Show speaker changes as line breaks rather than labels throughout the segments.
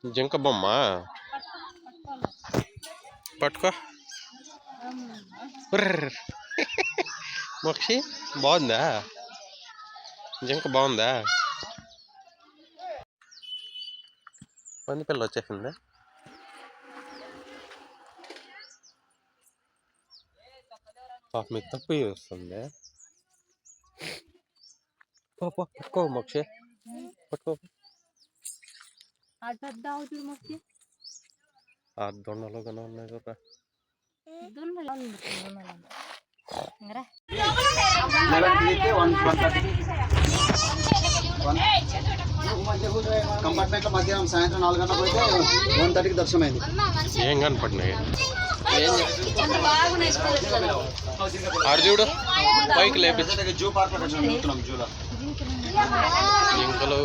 జింక బొమ్మ పట్టుకో. మోక్షి బాగుందా? జింక బాగుందా? పంది పిల్ల వచ్చేసిందా? పాప మీకు తప్పు వస్తుంది. పట్టుకో మోక్షి, పట్టుకో. ఆ దొండలో కన్నా ఉన్నాయి కదా.
కంపార్ట్మెంట్ లో మధ్యాహ్నం సాయంత్రం 4 గంటలకు అయితే 1:30కి దర్శనం అయింది.
ఏం కనపడినాయి? ఆడు చూడు పైకి లేపించి
జూ పార్క్ లో జూలో
జింకలు.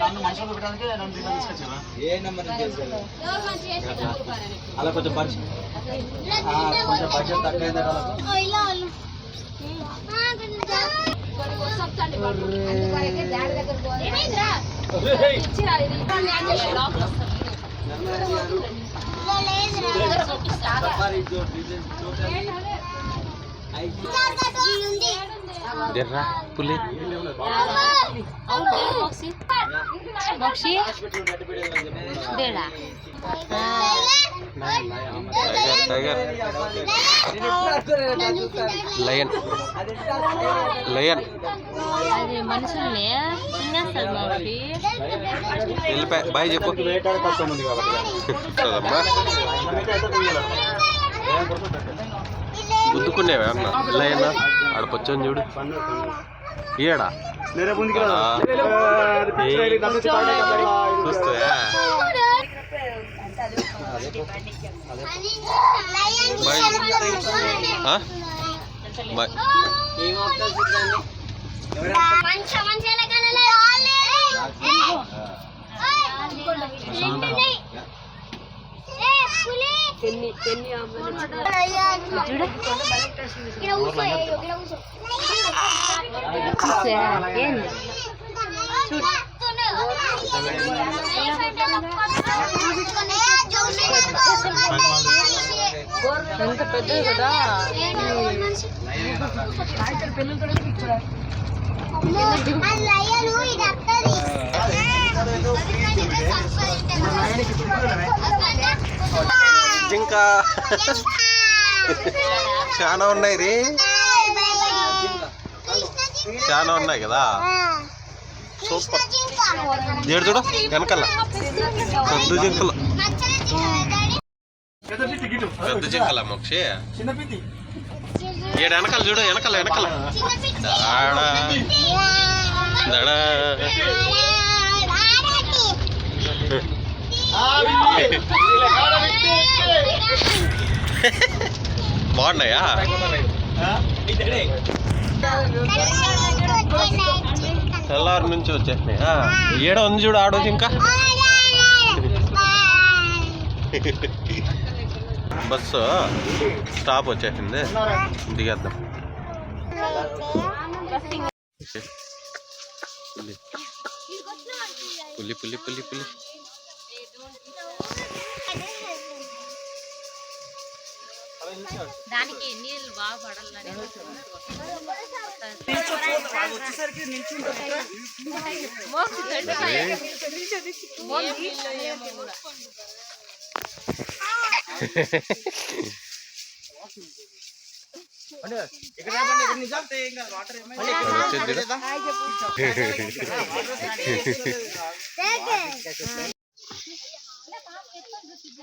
నన్ను మనుషులు పెట్టడానికి నన్ను తీసుకొచ్చాను. ఏ నెంబర్ అలా కొంచెం బడ్జెట్ తక్కువైంది.
జర్రా పులి టైగర్ లయన్ లయన్
మనుషుల్ని
వెళ్ళిపోయి బాయ్ చెప్పు. గుద్దుకునేవా అన్న లయన్ ఆడపచ్చని చూడు. ఈయడా చూస్తావా?
ఎంత పెద్దది కదా.
ఇంకా చాలా ఉన్నాయి రీ, చాలా ఉన్నాయి కదా. సూపర్. ఏడు చూడు వెనకాల పెద్ద జింకలు, పెద్ద జింకల మోక్షి. ఏడు వెనకాల చూడు, వెనకాల వెనకాల దడా బాగున్నాయా? తెల్లారి నుంచి వచ్చేసినాయి. ఏడ ఉంది చూడు ఆడో ఇంకా. బస్సు స్టాప్ వచ్చేసింది, దిగేద్దాం. పులి పులి పులి పులి
దానికి నీళ్ళు బాగా పడాలని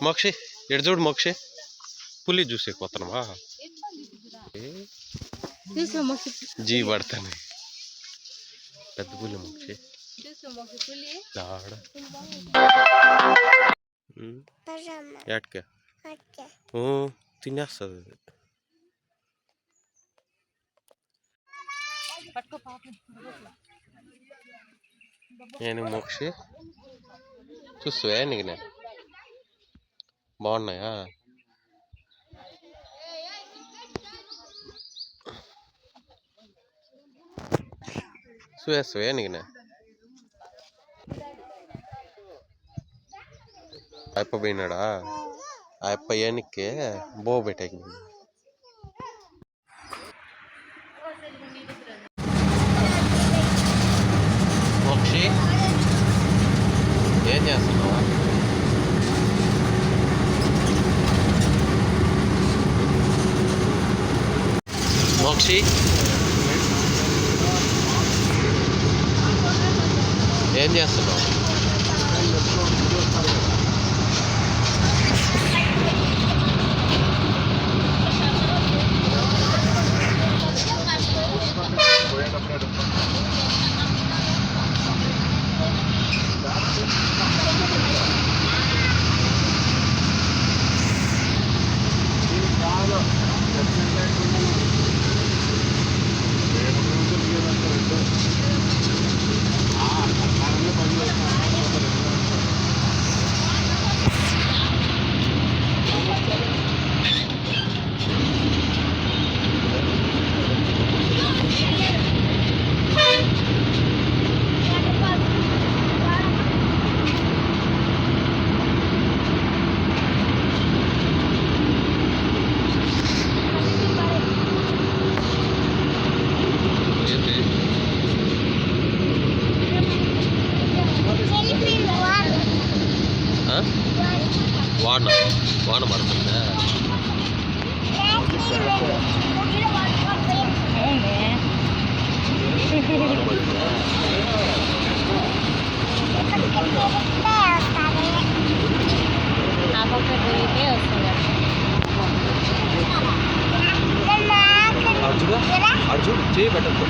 మోక్షి ఎడు చూడు మోక్షి, పులి చూసేకపోతున్నావా? జీ పడతాను పెద్ద పులి మోక్షి. ఏటకే తినేస్తుంది అది. నేను మోక్షి చూస్తావా? నీకు బాగున్నాయా? చూస్తావా? నీకు అప్ప పోయినాడా ఆ అప్ప ఏనికే బో పెట్టాకి మోక్షి ఏం చేస్తున్నావా మోక్షి ఏం చేస్తున్నావు వాన వాన పడుతుందా
ఆ పక్క పోయితే వస్తుంది
అర్జున్ చేయి పెట్టద్దు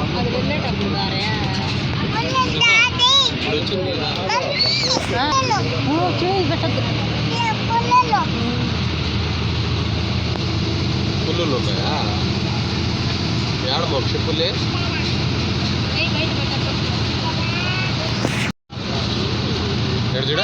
అది వెళ్ళేటప్పుడు చేయి పెట్టద్దు
పుల్లులు ఉన్నాయా ఏడ మోక్షి పుల్లే
బయట పెట్టద్దు
చూడ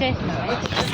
వచ్చేసిన